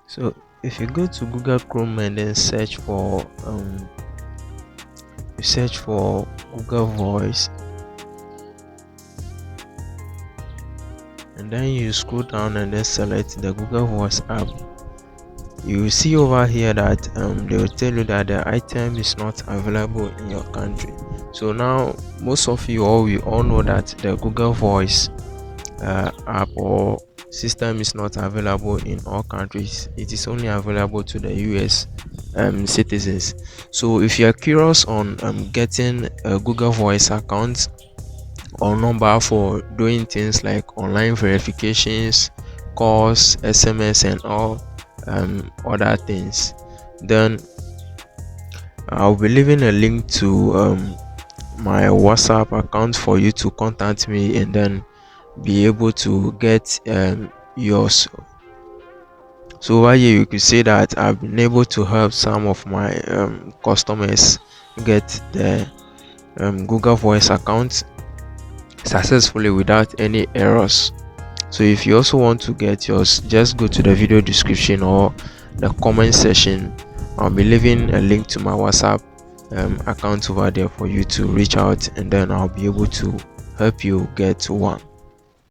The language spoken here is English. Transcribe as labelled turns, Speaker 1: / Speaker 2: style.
Speaker 1: So if you go to Google Chrome and then search for Google Voice, and then you scroll down and then select the Google Voice app, you will see over here that they will tell you that the item is not available in your country. So now most of you we all know that the Google Voice app or system is not available in all countries. It is only available to the US citizens. So if you are curious on getting a Google Voice account or number for doing things like online verifications, calls, SMS, and all other things, then I'll be leaving a link to my WhatsApp account for you to contact me and then be able to get yours. So over here you could say that I've been able to help some of my customers get the Google Voice account successfully without any errors. So if you also want to get yours, just go to the video description or the comment section. I'll be leaving a link to my WhatsApp account over there for you to reach out, and then I'll be able to help you get one.